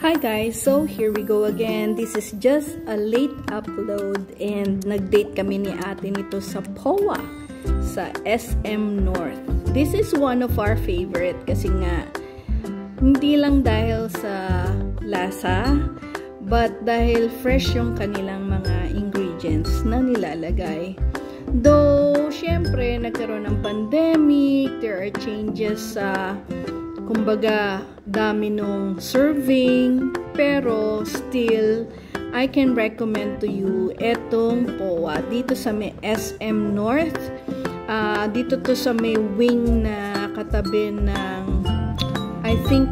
Hi guys, so here we go again. This is just a late upload and nag-date kami ni ate nito sa POA sa SM North. This is one of our favorite kasi nga hindi lang dahil sa lasa but dahil fresh yung kanilang mga ingredients na nilalagay. Though syempre nagkaroon ng pandemic, there are changes sa kumbaga dami nung serving, pero still I can recommend to you etong POA dito sa may SM North. Dito to sa may wing na katabi ng I think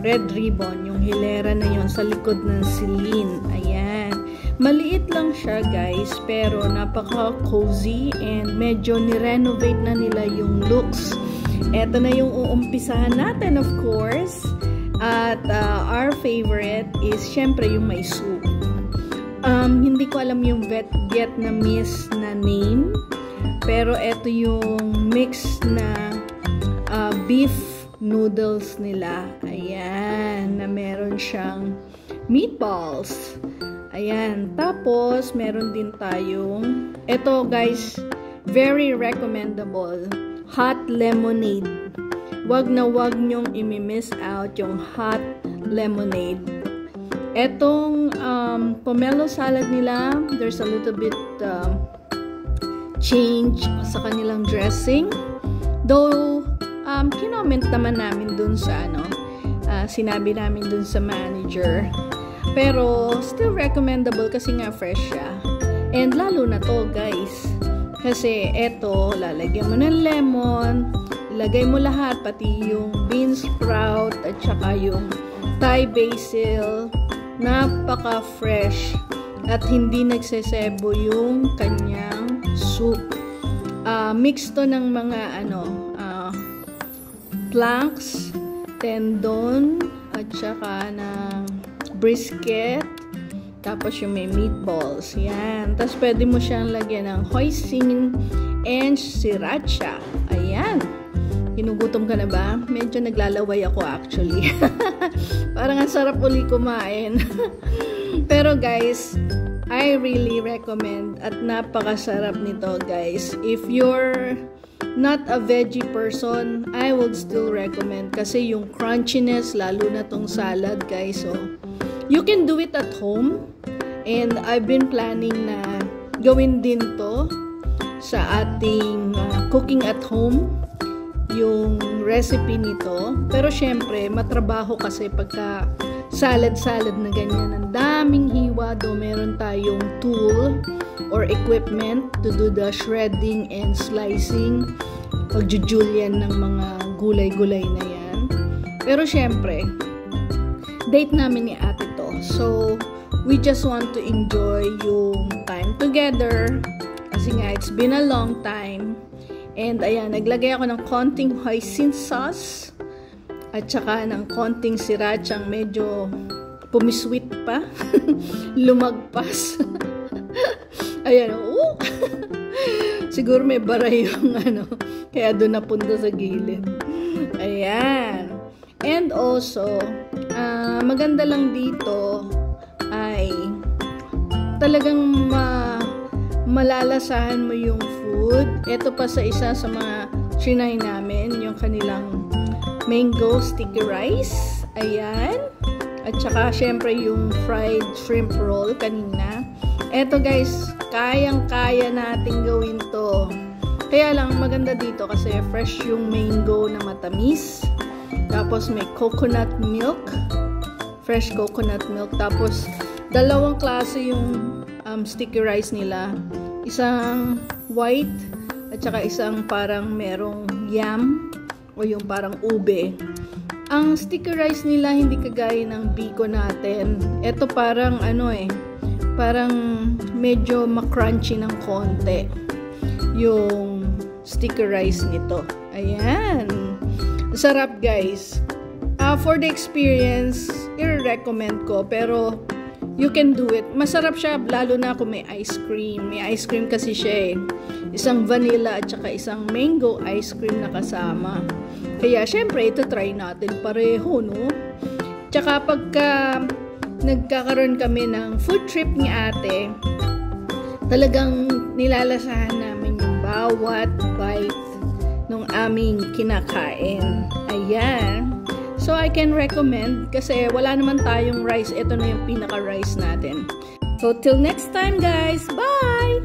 Red Ribbon, yung hilera na yon sa likod ng Celine. Ayan, maliit lang siya guys, pero napaka cozy and medyo ni-renovate na nila yung looks. Eto na yung uumpisahan natin, of course. At our favorite is syempre yung may soup. Hindi ko alam yung Vietnamese na name, pero eto yung mix na beef noodles nila. Ayan, na meron siyang meatballs. Ayan, tapos meron din tayong eto guys, very recommendable, hot lemonade. Wag na wag nyong imi-miss out yung hot lemonade. Etong pomelo salad nila, there's a little bit change sa kanilang dressing. Though, kinoment naman namin dun sa sinabi namin dun sa manager. Pero, still recommendable kasi nga fresh siya. And lalo na to guys. Kasi eto, lalagyan mo ng lemon, ilagay mo lahat, pati yung bean sprout at saka yung Thai basil. Napaka-fresh at hindi nagsesebo yung kanyang soup. Mix to ng mga planks, tendon, at saka ng brisket. Tapos yung may meatballs. Yan. Tapos pwede mo siyang lagyan ng hoisin and sriracha. Ayan. Ginugutom ka na ba? Medyo naglalaway ako actually. Parang ang sarap uli kumain. Pero guys, I really recommend at napakasarap nito guys. If you're not a veggie person, I would still recommend. Kasi yung crunchiness, lalo na tong salad guys. So, you can do it at home. And I've been planning na gawin din to sa ating cooking at home, yung recipe nito. Pero syempre, matrabaho kasi pagka salad-salad na ganyan. Ang daming hiwa, do meron tayong tool or equipment to do the shredding and slicing, pagjujulian ng mga gulay-gulay na yan. Pero syempre, date namin ni ate to. So, we just want to enjoy yung time together. Kasi nga, it's been a long time. And ayan, naglagay ako ng konting hoisin sauce. At saka ng konting srirachang medyo pumisweet pa. Lumagpas. Ayan, oh! Siguro may bara yung kaya doon napunta sa gilid. Ayan. And also, maganda lang dito ay talagang malalasahan mo yung food. Ito pa sa isa sa mga trinay namin, yung kanilang mango sticky rice. Ayan. At saka syempre yung fried shrimp roll kanina. Ito guys, kayang-kaya natin gawin to. Kaya lang maganda dito kasi fresh yung mango na matamis. Tapos may coconut milk. Fresh coconut milk. Tapos, dalawang klase yung sticky rice nila. Isang white at saka isang parang merong yam o yung parang ube. Ang sticky rice nila hindi kagaya ng biko natin. Ito parang parang medyo makrunchy ng konti yung sticky rice nito. Ayan. Sarap guys. For the experience, i-recommend ko, pero you can do it. Masarap siya, lalo na kung may ice cream. May ice cream kasi siya Isang vanilla at saka isang mango ice cream na kasama. Kaya, syempre, ito try natin pareho, no? Tsaka pagka nagkakaroon kami ng food trip ni ate, talagang nilalasahan namin yung bawat bite ng aming kinakain. Ayan. So, I can recommend kasi wala naman tayong rice. Ito na yung pinaka-rice natin. So, till next time guys. Bye!